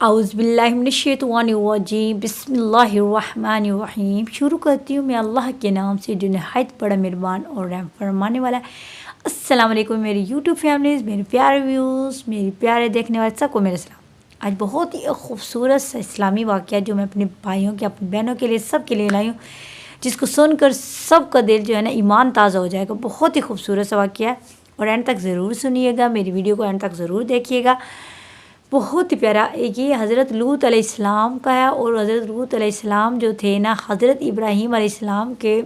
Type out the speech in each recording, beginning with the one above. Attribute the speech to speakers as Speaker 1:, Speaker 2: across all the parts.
Speaker 1: اعوذ باللہ من الشیطان الرجیم، بسم اللہ الرحمن الرحیم۔ شروع کرتی ہوں میں اللہ کے نام سے جو نہایت بڑا مہربان اور رحم فرمانے والا ہے۔ السلام علیکم میری یوٹیوب فیملیز، میرے پیارے ویوز، میری پیارے دیکھنے والے سب کو میرے سلام۔ آج بہت ہی خوبصورت سا اسلامی واقعہ جو میں اپنے بھائیوں کے، اپنی بہنوں کے لیے، سب کے لیے لائی ہوں، جس کو سن کر سب کا دل جو ہے نا ایمان تازہ ہو جائے گا۔ بہت ہی خوبصورت سا واقعہ ہے اور اینڈ تک ضرور سنیے گا، میری ویڈیو کو اینڈ تک ضرور دیکھیے گا۔ بہت ہی پیارا، یہ حضرت لوط علیہ السلام کا ہے، اور حضرت لوط علیہ السلام جو تھے نا، حضرت ابراہیم علیہ السلام کے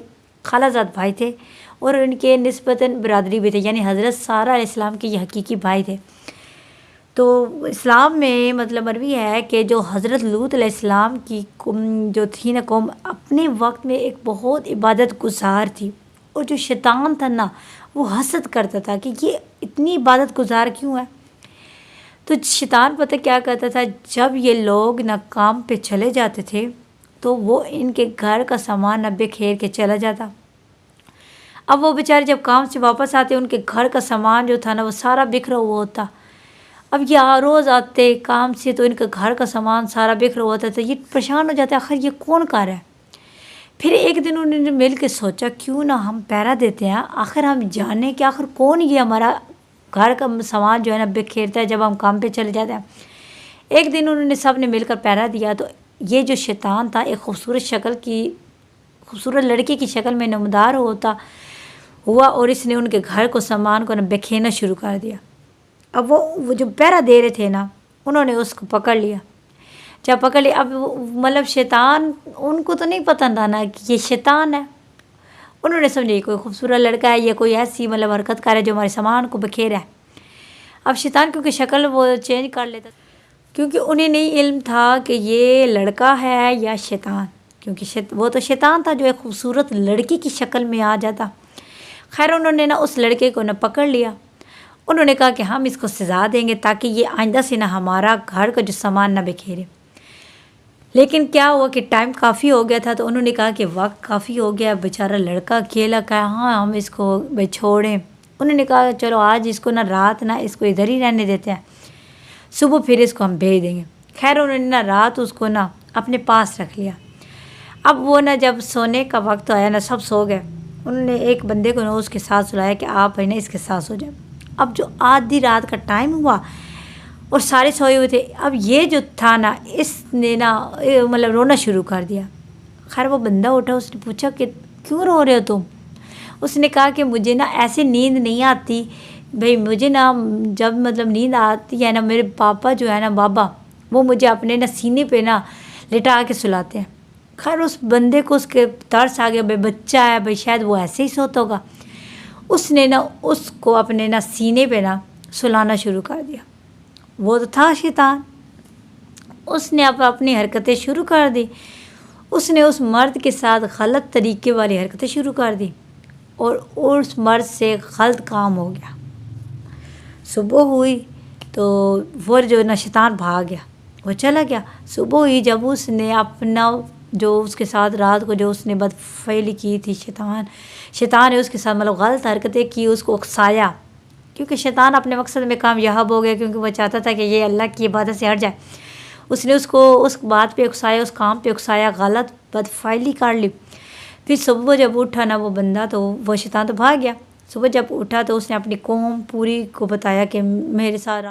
Speaker 1: خالہ زاد بھائی تھے، اور ان کے نسبتاً برادری بھی تھے، یعنی حضرت سارہ علیہ السلام کے یہ حقیقی بھائی تھے۔ تو اسلام میں مطلب مروی ہے کہ جو حضرت لوط علیہ السلام کی جو تھی نا قوم، اپنے وقت میں ایک بہت عبادت گزار تھی، اور جو شیطان تھا نا وہ حسد کرتا تھا کہ یہ اتنی عبادت گزار کیوں ہے۔ تو شیطان پتہ کیا کرتا تھا، جب یہ لوگ نہ کام پہ چلے جاتے تھے تو وہ ان کے گھر کا سامان نہ بکھیر کے چلا جاتا۔ اب وہ بیچارے جب کام سے واپس آتے، ان کے گھر کا سامان جو تھا نا وہ سارا بکھرا ہوا ہوتا۔ اب یہ روز آتے کام سے تو ان کا گھر کا سامان سارا بکھرا ہوا ہوتا، تو یہ پریشان ہو جاتے آخر یہ کون کر رہا ہے۔ پھر ایک دن انہوں نے مل کے سوچا کیوں نہ ہم پہرا دیتے ہیں، آخر ہم جانیں کہ آخر کون یہ ہمارا گھر کا سامان جو ہے نا بکھیرتا ہے جب ہم کام پہ چلے جاتے ہیں۔ ایک دن انہوں نے سب نے مل کر پہرا دیا، تو یہ جو شیطان تھا ایک خوبصورت لڑکی کی شکل میں نمودار ہوا، اور اس نے ان کے گھر کو سامان کو نا بکھیرنا شروع کر دیا۔ اب وہ جو پہرا دے رہے تھے نا، انہوں نے اس کو پکڑ لیا۔ جب پکڑ لیا، اب مطلب شیطان، ان کو تو نہیں پتہ تھا نا کہ یہ شیطان ہے، انہوں نے سمجھا یہ کوئی خوبصورت لڑکا ہے، یہ کوئی ایسی مطلب حرکت کر ہے جو ہمارے سامان کو بکھیرا ہے۔ اب شیطان کیونکہ شکل وہ چینج کر لیتا، کیونکہ انہیں نہیں علم تھا کہ یہ لڑکا ہے یا شیطان، کیونکہ وہ تو شیطان تھا جو ایک خوبصورت لڑکی کی شکل میں آ جاتا۔ خیر انہوں نے نا اس لڑکے کو نا پکڑ لیا، انہوں نے کہا کہ ہم اس کو سزا دیں گے تاکہ یہ آئندہ سے نا ہمارا گھر کا جو سامان نہ بکھیرے۔ لیکن کیا ہوا کہ ٹائم کافی ہو گیا تھا، تو انہوں نے کہا کہ وقت کافی ہو گیا، بیچارہ لڑکا اکیلا، کہا ہم اس کو چھوڑیں۔ انہوں نے کہا چلو آج اس کو نا رات نا اس کو ادھر ہی رہنے دیتے ہیں، صبح پھر اس کو ہم بھیج دیں گے۔ خیر انہوں نے نا رات اس کو نا اپنے پاس رکھ لیا۔ اب وہ نا جب سونے کا وقت آیا نا، سب سو گئے، انہوں نے ایک بندے کو نا اس کے ساتھ سلایا کہ آپ نا اس کے ساتھ سو جائیں۔ اب جو آدھی رات کا ٹائم ہوا اور سارے سوئے ہوئے تھے، اب یہ جو تھا نا اس نے نا مطلب رونا شروع کر دیا۔ خیر وہ بندہ اٹھا، اس نے پوچھا کہ کیوں رو رہے ہو تم؟ اس نے کہا کہ مجھے نا ایسے نیند نہیں آتی بھائی، مجھے نا جب مطلب نیند آتی ہے نا، میرے پاپا جو ہے نا بابا، وہ مجھے اپنے نا سینے پہ نا لٹا کے سلاتے ہیں۔ خیر اس بندے کو اس کے ترس آ گیا، بھائی بچہ ہے، بھائی شاید وہ ایسے ہی سوتا ہوگا۔ اس نے نا اس کو اپنے نا سینے پہ نا سلانا شروع کر دیا۔ وہ تو تھا شیطان، اس نے اب اپنی حرکتیں شروع کر دی، اس نے اس مرد کے ساتھ غلط طریقے والی حرکتیں شروع کر دی، اور اس مرد سے غلط کام ہو گیا۔ صبح ہوئی تو وہ جو نا شیطان بھاگ گیا، وہ چلا گیا۔ صبح ہوئی جب اس نے اپنا جو اس کے ساتھ رات کو جو اس نے بدفعلی کی تھی، شیطان نے اس کے ساتھ مطلب غلط حرکتیں کی، اس کو اکسایا، کیونکہ شیطان اپنے مقصد میں کامیاب ہو گیا، کیونکہ وہ چاہتا تھا کہ یہ اللہ کی عبادت سے ہٹ جائے۔ اس نے اس کو اس بات پہ اکسایا، اس کام پہ اکسایا، غلط بدفعلی کر لی۔ پھر صبح جب اٹھا نا وہ بندہ، تو وہ شیطان تو بھاگ گیا۔ صبح جب اٹھا تو اس نے اپنی قوم پوری کو بتایا کہ میرے ساتھ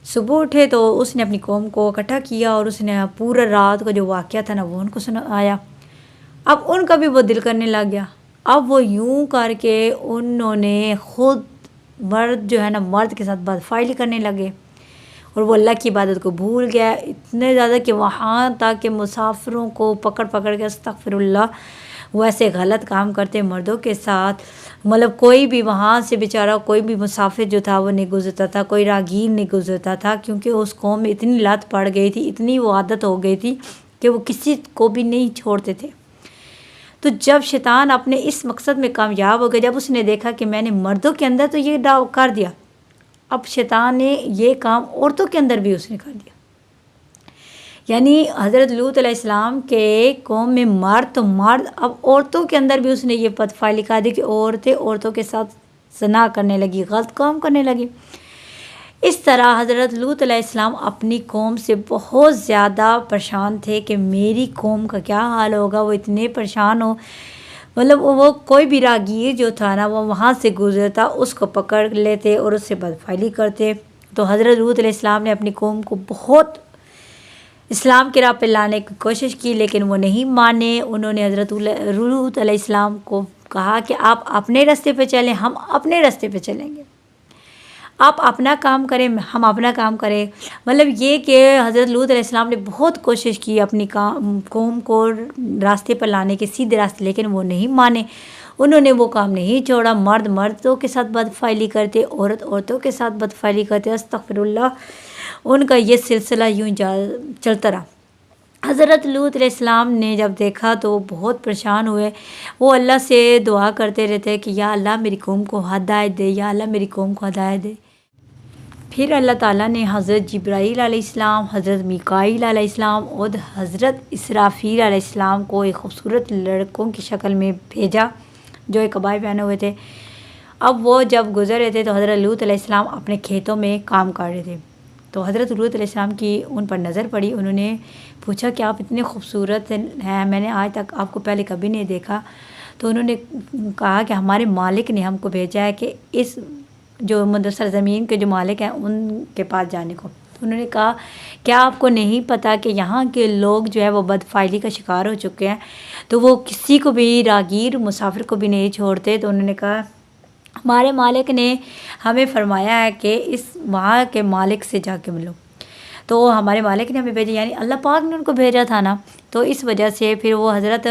Speaker 1: صبح اٹھے تو اس نے اپنی قوم کو اکٹھا کیا، اور اس نے پورا رات کا جو واقعہ تھا نا وہ ان کو سنایا۔ اب ان کا بھی وہ دل کرنے لگ گیا۔ اب وہ یوں کر کے انہوں نے خود مرد جو ہے نا مرد کے ساتھ بدفعلی کرنے لگے، اور وہ اللہ کی عبادت کو بھول گیا اتنے زیادہ کہ وہاں تک کہ مسافروں کو پکڑ کے استغفر اللہ وہ ایسے غلط کام کرتے مردوں کے ساتھ، مطلب کوئی بھی وہاں سے بیچارہ کوئی بھی مسافر جو تھا وہ نہیں گزرتا تھا، کوئی راہگیر نہیں گزرتا تھا، کیونکہ اس قوم میں اتنی لت پڑ گئی تھی، اتنی وہ عادت ہو گئی تھی کہ وہ کسی کو بھی نہیں چھوڑتے تھے۔ تو جب شیطان اپنے اس مقصد میں کامیاب ہو گیا، جب اس نے دیکھا کہ میں نے مردوں کے اندر تو یہ ڈاؤ کر دیا، اب شیطان نے یہ کام عورتوں کے اندر بھی اس نے کر دیا۔ یعنی حضرت لوط علیہ السلام کے قوم میں مرد تو مرد، اب عورتوں کے اندر بھی اس نے یہ بدفعلی کر دی کہ عورتیں عورتوں کے ساتھ زنا کرنے لگی، غلط کام کرنے لگی۔ اس طرح حضرت لوط علیہ السلام اپنی قوم سے بہت زیادہ پریشان تھے کہ میری قوم کا کیا حال ہوگا. وہ اتنے پریشان ہو، مطلب وہ کوئی بھی راگیر جو تھا نا وہ وہاں سے گزرتا اس کو پکڑ لیتے اور اس سے بدفعلی کرتے. تو حضرت لوط علیہ السلام نے اپنی قوم کو بہت اسلام کی راہ پہ لانے کی کوشش کی، لیکن وہ نہیں مانے. انہوں نے حضرت لوط علیہ السلام کو کہا کہ آپ اپنے راستے پہ چلیں، ہم اپنے راستے پہ چلیں گے، آپ اپنا کام کریں، ہم اپنا کام کریں. مطلب یہ کہ حضرت لوط علیہ السلام نے بہت کوشش کی اپنی قوم کو راستے پر لانے کے، سیدھے راستے، لیکن وہ نہیں مانے. انہوں نے وہ کام نہیں چھوڑا. مرد مردوں کے ساتھ بدفعلی کرتے، عورت عورتوں کے ساتھ بدفعلی کرتے. استغفر اللہ. ان کا یہ سلسلہ یوں چلتا رہا. حضرت لوط علیہ السلام نے جب دیکھا تو وہ بہت پریشان ہوئے. وہ اللہ سے دعا کرتے رہتے کہ یا اللہ میری قوم کو ہدایت دے، یا اللہ میری قوم کو ہدایت دے. پھر اللہ تعالیٰ نے حضرت جبرائیل علیہ السلام، حضرت میکائیل علیہ السلام اور حضرت اسرافیل علیہ السلام کو ایک خوبصورت لڑکوں کی شکل میں بھیجا جو ایک قبائے پہنے ہوئے تھے. اب وہ جب گزر رہے تھے تو حضرت لوط علیہ السلام اپنے کھیتوں میں کام کر رہے تھے. تو حضرت لوط علیہ السلام کی ان پر نظر پڑی. انہوں نے پوچھا کہ آپ اتنے خوبصورت ہیں، میں نے آج تک آپ کو پہلے کبھی نہیں دیکھا. تو انہوں نے کہا کہ ہمارے مالک نے ہم کو بھیجا ہے کہ اس جو مدثر زمین کے جو مالک ہیں ان کے پاس جانے کو. تو انہوں نے کہا کیا آپ کو نہیں پتہ کہ یہاں کے لوگ جو ہے وہ بدفعلی کا شکار ہو چکے ہیں، تو وہ کسی کو بھی، راگیر مسافر کو بھی نہیں چھوڑتے. تو انہوں نے کہا ہمارے مالک نے ہمیں فرمایا ہے کہ اس وہاں کے مالک سے جا کے ملو. تو ہمارے مالک نے ہمیں بھیجا، یعنی اللہ پاک نے ان کو بھیجا تھا نا. تو اس وجہ سے پھر وہ حضرت